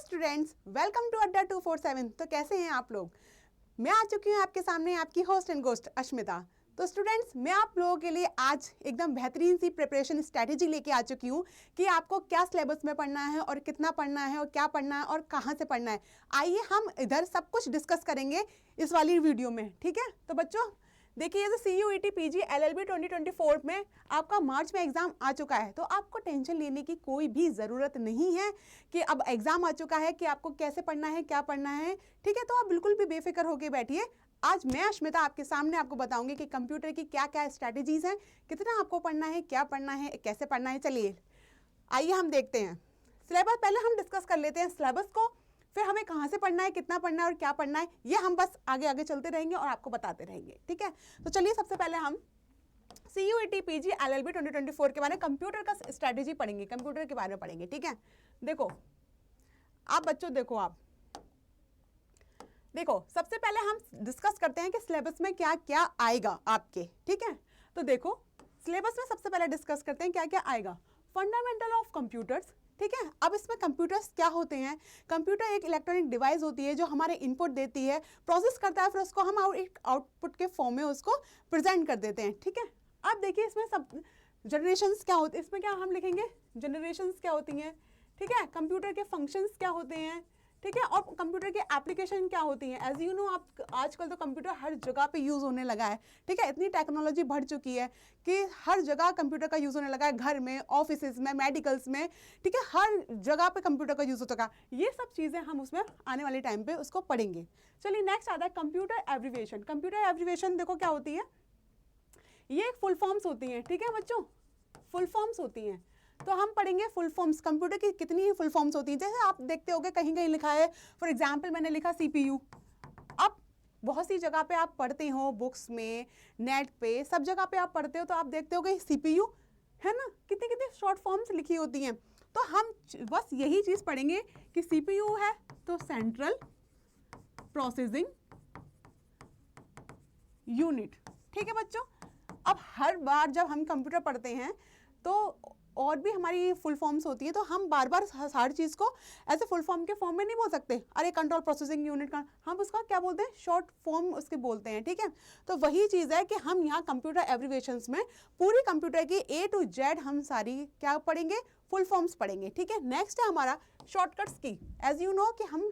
Students, welcome to अड्डा 247। तो कैसे हैं आप लोग? मैं आ चुकी हूँ आपके सामने, आपकी होस्ट एंड गोस्ट अश्मिता। तो स्टूडेंट्स, मैं आप लोगों के लिए आज एकदम बेहतरीन सी प्रिपरेशन स्ट्रैटेजी लेके आ चुकी हूँ कि आपको क्या सिलेबस में पढ़ना है और कितना पढ़ना है और क्या पढ़ना है और कहाँ से पढ़ना है। आइए हम इधर सब कुछ डिस्कस करेंगे इस वाली वीडियो में, ठीक है? तो बच्चों देखिए, ये CUET PG LLB 2024 में आपका मार्च में एग्जाम आ चुका है, तो आपको टेंशन लेने की कोई भी ज़रूरत नहीं है कि अब एग्जाम आ चुका है कि आपको कैसे पढ़ना है, क्या पढ़ना है, ठीक है? तो आप बिल्कुल भी बेफिक्र होकर बैठिए। आज मैं अश्मिता आपके सामने आपको बताऊंगी कि कंप्यूटर की क्या क्या स्ट्रैटेजीज हैं, कितना आपको पढ़ना है, क्या पढ़ना है, कैसे पढ़ना है। चलिए आइए हम देखते हैं सिलेबस। पहले हम डिस्कस कर लेते हैं सिलेबस को, फिर हमें कहाँ से पढ़ना है, कितना पढ़ना है और क्या पढ़ना है, ये हम बस आगे आगे चलते रहेंगे और आपको बताते रहेंगे, ठीक है? तो चलिए सबसे पहले हम CUET PG LLB 2024 के बारे में कंप्यूटर का स्ट्रैटेजी पढ़ेंगे, कंप्यूटर के बारे में पढ़ेंगे, ठीक है? देखो आप बच्चों, देखो सबसे पहले हम डिस्कस करते हैं कि सिलेबस में क्या क्या आएगा आपके, ठीक है? तो देखो सिलेबस में सबसे पहले डिस्कस करते हैं क्या क्या आएगा। फंडामेंटल ऑफ कंप्यूटर्स, ठीक है? अब इसमें कंप्यूटर्स क्या होते हैं? कंप्यूटर एक इलेक्ट्रॉनिक डिवाइस होती है जो हमारे इनपुट देती है, प्रोसेस करता है, फिर उसको हम एक आउटपुट के फॉर्म में उसको प्रेजेंट कर देते हैं, ठीक है? अब देखिए इसमें सब जनरेशंस क्या होते हैं, इसमें क्या हम लिखेंगे, जनरेशंस क्या होती हैं, ठीक है? कंप्यूटर के फंक्शंस क्या होते हैं, ठीक है? और कंप्यूटर की एप्लीकेशन क्या होती हैं। एज यू नो, आप आजकल तो कंप्यूटर हर जगह पे यूज़ होने लगा है, ठीक है? इतनी टेक्नोलॉजी बढ़ चुकी है कि हर जगह कंप्यूटर का यूज़ होने लगा है, घर में, ऑफिसेज में, मेडिकल्स में, ठीक है? हर जगह पे कंप्यूटर का यूज़ हो चुका है। ये सब चीज़ें हम उसमें आने वाले टाइम पे उसको पढ़ेंगे। चलिए नेक्स्ट आता है कंप्यूटर एब्रीविएशन। कंप्यूटर एब्रीविएशन देखो क्या होती है, ये एक फुल फॉर्म्स होती हैं, ठीक है बच्चों? फुल फॉर्म्स होती हैं, तो हम पढ़ेंगे फुल फॉर्म्स। कंप्यूटर की कितनी ही फुल फॉर्म्स होती हैं, जैसे आप देखते होगे कहीं कहीं लिखा है, फॉर एग्जांपल मैंने लिखा CPU। अब बहुत सी जगह पे आप पढ़ते हो, बुक्स में, नेट पे, सब जगह पे आप पढ़ते हो, तो आप देखते होगे CPU है ना, कितनी कितनी शॉर्ट फॉर्म्स लिखी होती हैं। तो हम बस यही चीज़ पढ़ेंगे कि CPU है तो सेंट्रल प्रोसेसिंग यूनिट, ठीक है बच्चों? अब हर बार जब हम कंप्यूटर पढ़ते हैं तो और भी हमारी फुल फॉर्म्स होती है, तो हम बार बार हर चीज़ को ऐसे फुल फॉर्म के फॉर्म में नहीं बोल सकते। अरे कंट्रोल प्रोसेसिंग यूनिट का हम उसका क्या बोलते हैं, शॉर्ट फॉर्म उसके बोलते हैं, ठीक है? तो वही चीज़ है कि हम यहाँ कंप्यूटर एब्रीविएशंस में पूरी कंप्यूटर की A to Z हम सारी क्या पढ़ेंगे, फुल फॉर्म्स पढ़ेंगे, ठीक है? नेक्स्ट है हमारा शॉर्टकट्स की। एज यू नो कि हम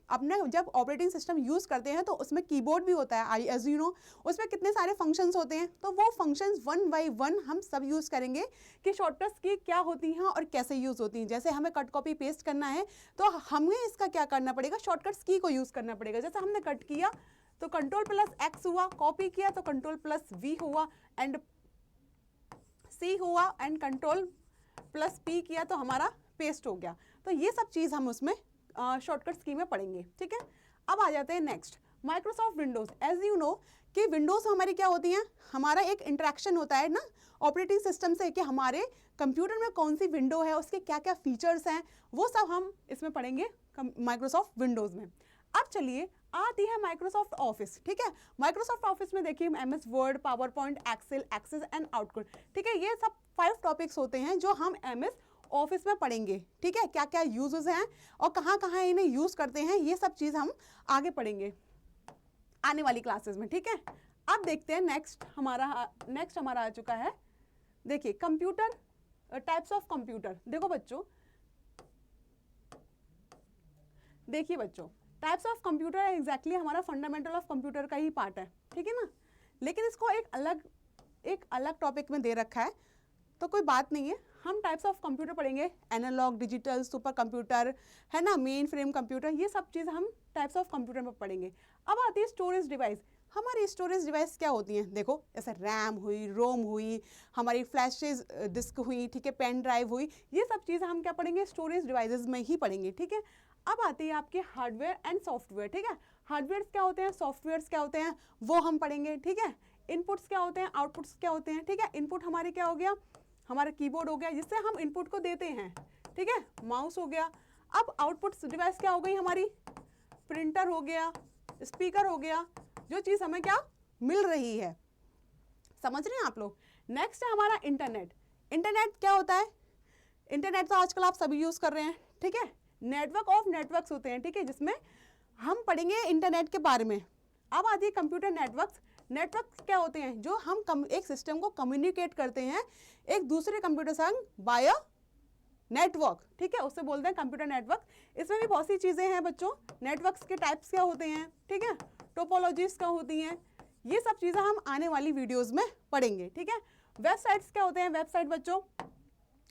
अपने जब ऑपरेटिंग सिस्टम यूज़ करते हैं तो उसमें कीबोर्ड भी होता है, एज यू नो, उसमें कितने सारे फंक्शंस होते हैं, तो वो फंक्शंस वन बाय वन हम सब यूज़ करेंगे कि शॉर्टकट्स की क्या होती हैं और कैसे यूज़ होती हैं। जैसे हमें कट कॉपी पेस्ट करना है तो हमें इसका क्या करना पड़ेगा, शॉर्टकट्स की को यूज़ करना पड़ेगा। जैसे हमने कट किया तो Ctrl+X हुआ, कॉपी किया तो Ctrl+V हुआ, एंड C हुआ, एंड Ctrl+P किया तो हमारा पेस्ट हो गया। तो ये सब चीज़ हम उसमें शॉर्टकट्स की में पढ़ेंगे, ठीक है? अब आ जाते हैं next, Microsoft Windows. As you know कि विंडोज़ हमारी क्या होती हैं, हमारा एक इंटरेक्शन होता है ना ऑपरेटिंग सिस्टम से कि हमारे कंप्यूटर में कौन सी विंडो है, उसके क्या क्या फीचर्स हैं, वो सब हम इसमें पढ़ेंगे माइक्रोसॉफ्ट विंडोज़ में। अब चलिए आती है माइक्रोसॉफ्ट ऑफिस, ठीक है? माइक्रोसॉफ्ट ऑफिस में देखिए MS Word, PowerPoint, Excel, Access and output, ठीक है? ये सब 5 टॉपिक्स होते हैं जो हम MS ऑफिस में पढ़ेंगे, ठीक है? क्या क्या यूजेस हैं और कहाँ कहाँ इन्हें यूज करते हैं, ये सब चीज़ हम आगे पढ़ेंगे आने वाली क्लासेस में, ठीक है? अब देखते हैं नेक्स्ट हमारा आ चुका है, देखिए कंप्यूटर टाइप्स ऑफ कंप्यूटर। देखो बच्चों, देखिए बच्चों, टाइप्स ऑफ कंप्यूटर एग्जैक्टली हमारा फंडामेंटल ऑफ कंप्यूटर का ही पार्ट है, ठीक है ना? लेकिन इसको एक अलग टॉपिक में दे रखा है, तो कोई बात नहीं है, हम टाइप्स ऑफ कंप्यूटर पढ़ेंगे, एनालॉग, डिजिटल, सुपर कंप्यूटर, है ना, मेन फ्रेम कंप्यूटर, ये सब चीज़ हम टाइप्स ऑफ कंप्यूटर में पढ़ेंगे। अब आती है स्टोरेज डिवाइस। हमारी स्टोरेज डिवाइस क्या होती हैं, देखो जैसे रैम हुई, रोम हुई, हमारी फ्लैशेज डिस्क हुई, ठीक है, पेन ड्राइव हुई, ये सब चीज़ें हम क्या पढ़ेंगे, स्टोरेज डिवाइसेस में ही पढ़ेंगे, ठीक है? अब आती है आपके हार्डवेयर एंड सॉफ्टवेयर, ठीक है? हार्डवेयर क्या होते हैं, सॉफ्टवेयर्स क्या होते हैं, वो हम पढ़ेंगे, ठीक है? इनपुट्स क्या होते हैं, आउटपुट्स क्या होते हैं, ठीक है? इनपुट हमारे क्या हो गया, हमारा कीबोर्ड हो गया जिससे हम इनपुट को देते हैं, ठीक है? माउस हो गया। अब आउटपुट डिवाइस क्या हो गई हमारी, प्रिंटर हो गया, स्पीकर हो गया, जो चीज़ हमें क्या मिल रही है, समझ रहे हैं आप लोग? नेक्स्ट है हमारा इंटरनेट। इंटरनेट क्या होता है, इंटरनेट तो आजकल आप सभी यूज़ कर रहे हैं, ठीक है? नेटवर्क ऑफ नेटवर्क्स होते हैं, ठीक है, जिसमें हम पढ़ेंगे इंटरनेट के बारे में। अब आती है कंप्यूटर नेटवर्क्स। नेटवर्क्स क्या होते हैं? जो हम एक सिस्टम को कम्युनिकेट करते हैं एक दूसरे कंप्यूटर संग बाय नेटवर्क, ठीक है, उससे बोलते हैं कंप्यूटर नेटवर्क। इसमें भी बहुत सी चीज़ें हैं बच्चों। नेटवर्क्स के टाइप्स क्या होते हैं, ठीक है, टोपोलॉजीज क्या होती हैं, ये सब चीज़ें हम आने वाली वीडियोस में पढ़ेंगे, ठीक है। वेबसाइट्स क्या होते हैं? वेबसाइट बच्चों,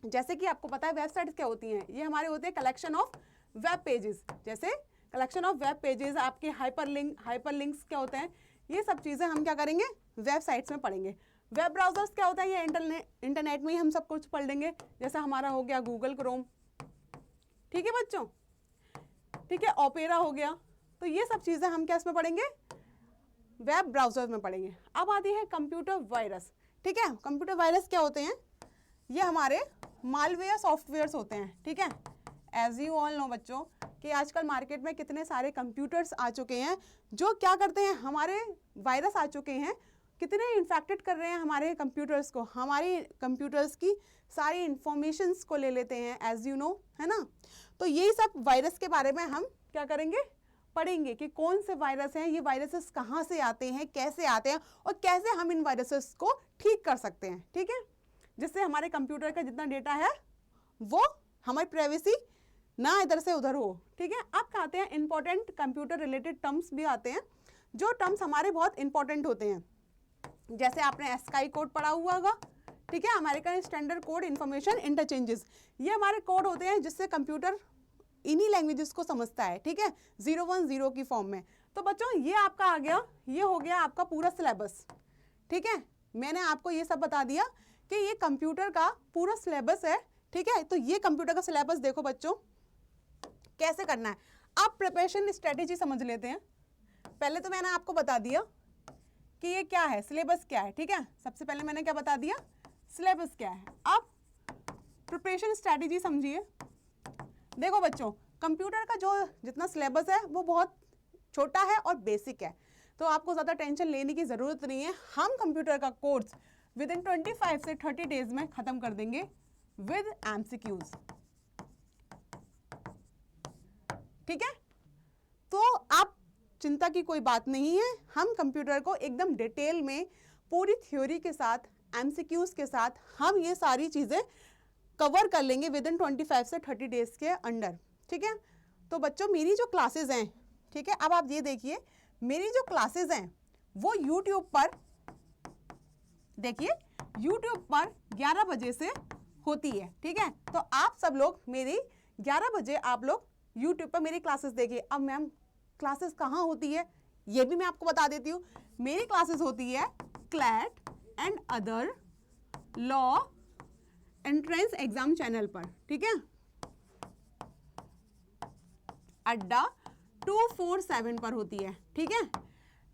जैसे कि आपको पता है वेबसाइट्स क्या होती हैं, ये हमारे होते हैं कलेक्शन ऑफ वेब पेजेस। जैसे कलेक्शन ऑफ वेब पेजेस, आपके हाइपरलिंक्स क्या होते हैं, ये सब चीज़ें हम क्या करेंगे वेबसाइट्स में पढ़ेंगे। वेब ब्राउजर्स क्या होता है? ये इंटरनेट में ही हम सब कुछ पढ़ लेंगे। जैसे हमारा हो गया गूगल क्रोम, ठीक है बच्चों, ठीक है, ओपेरा हो गया। तो ये सब चीज़ें हम क्या इसमें पढ़ेंगे? वेब ब्राउजर्स में पढ़ेंगे। अब आती है कंप्यूटर वायरस, ठीक है। कंप्यूटर वायरस क्या होते हैं? ये हमारे मालवेयर सॉफ्टवेयर्स होते हैं, ठीक है। एज यू ऑल नो बच्चों कि आजकल मार्केट में कितने सारे कंप्यूटर्स आ चुके हैं जो क्या करते हैं, हमारे वायरस आ चुके हैं, कितने इन्फेक्टेड कर रहे हैं हमारे कंप्यूटर्स को, हमारी कंप्यूटर्स की सारी इंफॉर्मेशंस को ले लेते हैं, एज यू नो, है ना। तो यही सब वायरस के बारे में हम क्या करेंगे, पढ़ेंगे कि कौन से वायरस हैं, ये वायरसेस कहाँ से आते हैं, कैसे आते हैं, और कैसे हम इन वायरसेस को ठीक कर सकते हैं, ठीक है, जिससे हमारे कंप्यूटर का जितना डेटा है वो हमारी प्राइवेसी ना इधर से उधर हो, ठीक है। अब क्या आते हैं इंपॉर्टेंट कंप्यूटर रिलेटेड टर्म्स भी आते हैं, जो टर्म्स हमारे बहुत इंपॉर्टेंट होते हैं। जैसे आपने एस्काई कोड पढ़ा हुआ होगा, ठीक है, American standard code information interchanges. ये हमारे कोड होते हैं जिससे कंप्यूटर इन्हीं लैंग्वेजेस को समझता है, ठीक है, 010 की फॉर्म में। तो बच्चों ये आपका आ गया, ये हो गया आपका पूरा सिलेबस, ठीक है। मैंने आपको ये सब बता दिया कि ये कंप्यूटर का पूरा सिलेबस है, ठीक है। तो ये कंप्यूटर का सिलेबस देखो बच्चों कैसे करना है। अब प्रिपरेशन स्ट्रेटेजी समझ लेते हैं। पहले तो मैंने आपको बता दिया कि ये क्या है, सिलेबस क्या है, ठीक है। सबसे पहले मैंने क्या बता दिया, सिलेबस क्या है। अब प्रिपरेशन स्ट्रेटेजी समझिए। देखो बच्चों कंप्यूटर का जो जितना सिलेबस है वो बहुत छोटा है और बेसिक है, तो आपको ज़्यादा टेंशन लेने की ज़रूरत नहीं है। हम कंप्यूटर का कोर्स विद इन 25 से 30 डेज में ख़त्म कर देंगे विद MCQs, ठीक है। तो आप चिंता की कोई बात नहीं है, हम कंप्यूटर को एकदम डिटेल में पूरी थ्योरी के साथ MCQs के साथ हम ये सारी चीज़ें कवर कर लेंगे विद इन 25 से 30 डेज के अंडर, ठीक है। तो बच्चों मेरी जो क्लासेस हैं, ठीक है, अब आप ये देखिए मेरी जो क्लासेस हैं वो YouTube पर, देखिए YouTube पर 11 बजे से होती है, ठीक है। तो आप सब लोग मेरी 11 बजे आप लोग YouTube पर मेरी क्लासेस देखिए। अब मैम क्लासेस कहाँ होती है ये भी मैं आपको बता देती हूँ। मेरी क्लासेस होती है CLAT and other law entrance exam channel पर, ठीक है, अड्डा 247 पर होती है, ठीक है।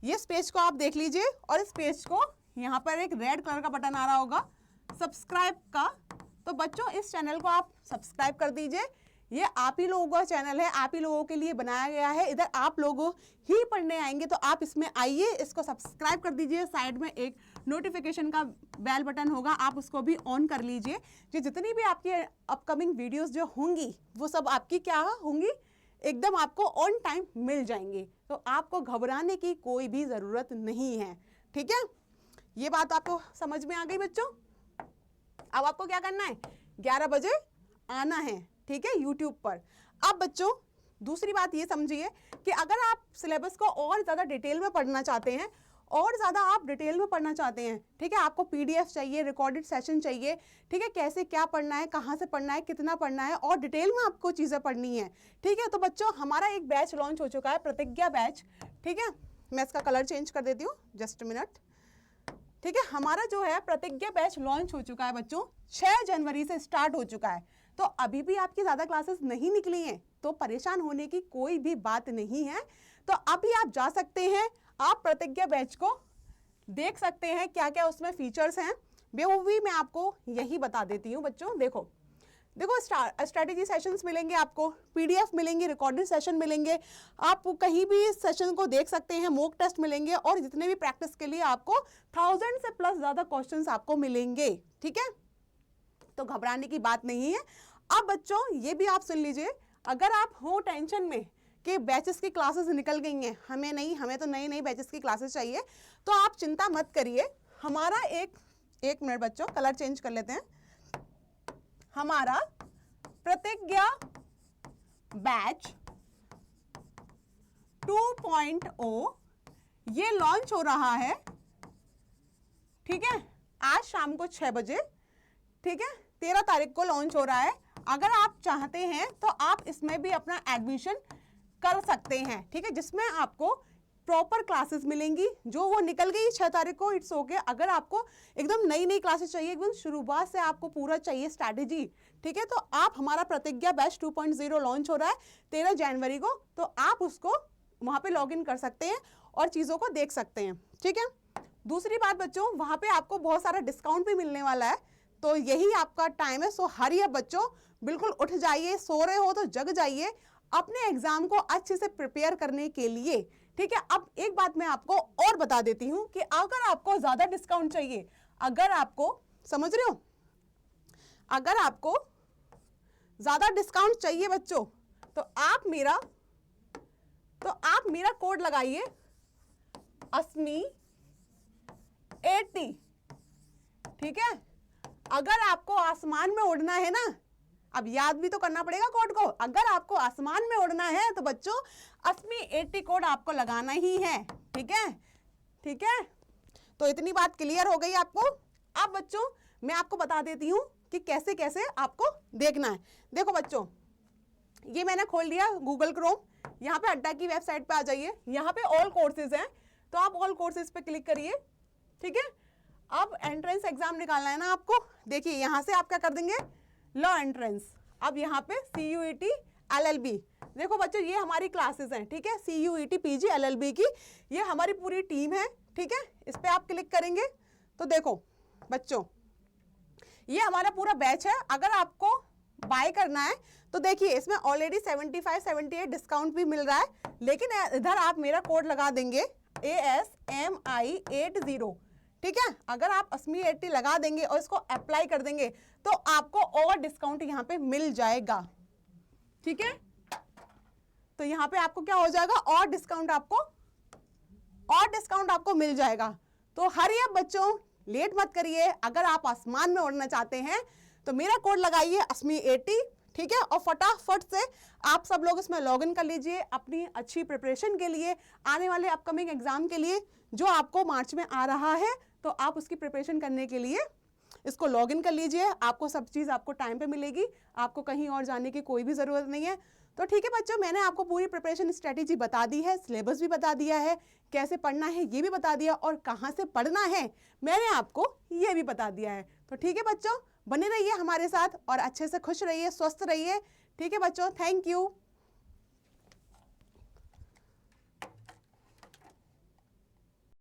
ये पेज को आप देख लीजिए और इस पेज को यहाँ पर एक रेड कलर का बटन आ रहा होगा सब्सक्राइब का, तो बच्चों इस चैनल को आप सब्सक्राइब कर दीजिए। ये आप ही लोगों का चैनल है, आप ही लोगों के लिए बनाया गया है, इधर आप लोगों ही पढ़ने आएंगे, तो आप इसमें आइए, इसको सब्सक्राइब कर दीजिए। साइड में एक नोटिफिकेशन का बेल बटन होगा, आप उसको भी ऑन कर लीजिए। ये जितनी भी आपकी अपकमिंग वीडियोस जो होंगी वो सब आपकी क्या होंगी, एकदम आपको ऑन टाइम मिल जाएंगी, तो आपको घबराने की कोई भी ज़रूरत नहीं है, ठीक है। ये बात आपको समझ में आ गई बच्चों। अब आपको क्या करना है, 11 बजे आना है, ठीक है, YouTube पर। अब बच्चों दूसरी बात ये समझिए कि अगर आप सिलेबस को और ज़्यादा डिटेल में पढ़ना चाहते हैं, और ज़्यादा आप डिटेल में पढ़ना चाहते हैं, ठीक है, आपको PDF चाहिए, रिकॉर्डेड सेशन चाहिए, ठीक है, कैसे क्या पढ़ना है, कहाँ से पढ़ना है, कितना पढ़ना है, और डिटेल में आपको चीज़ें पढ़नी है, ठीक है। तो बच्चों हमारा एक बैच लॉन्च हो चुका है, प्रतिज्ञा बैच, ठीक है। मैं इसका कलर चेंज कर देती हूँ, जस्ट मिनट, ठीक है। हमारा जो है प्रतिज्ञा बैच लॉन्च हो चुका है बच्चों, 6 जनवरी से स्टार्ट हो चुका है। तो अभी भी आपकी ज़्यादा क्लासेस नहीं निकली हैं, तो परेशान होने की कोई भी बात नहीं है। तो अभी आप जा सकते हैं, आप प्रतिज्ञा बैच को देख सकते हैं, क्या क्या उसमें फीचर्स हैं वो भी मैं आपको यही बता देती हूँ बच्चों। देखो स्ट्रैटेजी सेशंस मिलेंगे, आपको PDF मिलेंगे, रिकॉर्डेड सेशन मिलेंगे, आप कहीं भी इस सेशन को देख सकते हैं, मॉक टेस्ट मिलेंगे, और जितने भी प्रैक्टिस के लिए आपको 1000 से प्लस ज़्यादा क्वेश्चंस आपको मिलेंगे, ठीक है। तो घबराने की बात नहीं है। अब बच्चों ये भी आप सुन लीजिए, अगर आप हो टेंशन में कि बैचेस की क्लासेस निकल गई हैं, हमें तो नई नई बैचेस की क्लासेस चाहिए, तो आप चिंता मत करिए। हमारा एक मिनट बच्चों, कलर चेंज कर लेते हैं। हमारा प्रतिज्ञा बैच 2.0 ये लॉन्च हो रहा है, ठीक है, आज शाम को 6 बजे, ठीक है, 13 तारीख को लॉन्च हो रहा है। अगर आप चाहते हैं तो आप इसमें भी अपना एडमिशन कर सकते हैं, ठीक है, जिसमें आपको प्रॉपर क्लासेस मिलेंगी। जो वो निकल गई 6 तारीख को, इट्स ओके। अगर आपको एकदम नई नई क्लासेस चाहिए, एकदम शुरुआत से आपको पूरा चाहिए स्ट्रैटेजी, ठीक है, तो आप हमारा प्रतिज्ञा बैच 2.0 लॉन्च हो रहा है 13 जनवरी को, तो आप उसको वहां पे लॉग इन कर सकते हैं और चीज़ों को देख सकते हैं, ठीक है। दूसरी बात बच्चों, वहां पे आपको बहुत सारा डिस्काउंट भी मिलने वाला है, तो यही आपका टाइम है। सो हरी अप बच्चों, बिल्कुल उठ जाइए, सो रहे हो तो जग जाइए अपने एग्जाम को अच्छे से प्रिपेयर करने के लिए, ठीक है। अब एक बात मैं आपको और बता देती हूं कि अगर आपको ज्यादा डिस्काउंट चाहिए, अगर आपको, समझ रहे हो, अगर आपको ज्यादा डिस्काउंट चाहिए बच्चों, तो आप मेरा कोड लगाइए अस्मी 80, ठीक है। अगर आपको आसमान में उड़ना है ना, अब याद भी तो करना पड़ेगा कोड को, अगर आपको आसमान में उड़ना है तो बच्चों अस्मी 80 कोड आपको लगाना ही है, ठीक है, ठीक है। तो इतनी बात क्लियर हो गई आपको। अब बच्चों मैं आपको बता देती हूं कि कैसे कैसे आपको देखना है। देखो बच्चों, ये मैंने खोल लिया गूगल क्रोम, यहाँ पे अड्डा की वेबसाइट पे आ जाइए, यहाँ पे ऑल कोर्सेज हैं, तो आप ऑल कोर्सेज पे क्लिक करिए, ठीक है। अब एंट्रेंस एग्जाम निकालना है ना आपको, देखिए यहाँ से आप क्या कर देंगे, लॉ एंट्रेंस, अब यहाँ पे CUET LLB, देखो बच्चों ये हमारी क्लासेस हैं, ठीक है, CUET PG LLB की ये हमारी पूरी टीम है, ठीक है। इस पे आप क्लिक करेंगे तो देखो बच्चों ये हमारा पूरा बैच है। अगर आपको बाय करना है तो देखिए इसमें ऑलरेडी 75-78 डिस्काउंट भी मिल रहा है, लेकिन इधर आप मेरा कोड लगा देंगे ASMI80, ठीक है। अगर आप अस्मी 80 लगा देंगे और इसको अप्लाई कर देंगे तो आपको और डिस्काउंट यहाँ पे मिल जाएगा, ठीक है। तो यहाँ पे आपको क्या हो जाएगा, और डिस्काउंट आपको मिल जाएगा। तो हरी अप बच्चों, लेट मत करिए। अगर आप आसमान में उड़ना चाहते हैं तो मेरा कोड लगाइए अस्मी 80, ठीक है, और फटाफट से आप सब लोग इसमें लॉग इन कर लीजिए अपनी अच्छी प्रिपरेशन के लिए, आने वाले अपकमिंग एग्जाम के लिए जो आपको मार्च में आ रहा है, तो आप उसकी प्रिपरेशन करने के लिए इसको लॉग इन कर लीजिए। आपको सब चीज़ आपको टाइम पे मिलेगी, आपको कहीं और जाने की कोई भी ज़रूरत नहीं है। तो ठीक है बच्चों, मैंने आपको पूरी प्रिपरेशन स्ट्रेटेजी बता दी है, सिलेबस भी बता दिया है, कैसे पढ़ना है ये भी बता दिया, और कहाँ से पढ़ना है मैंने आपको ये भी बता दिया है। तो ठीक है बच्चों, बने रहिए हमारे साथ और अच्छे से खुश रहिए, स्वस्थ रहिए, ठीक है बच्चों, थैंक यू।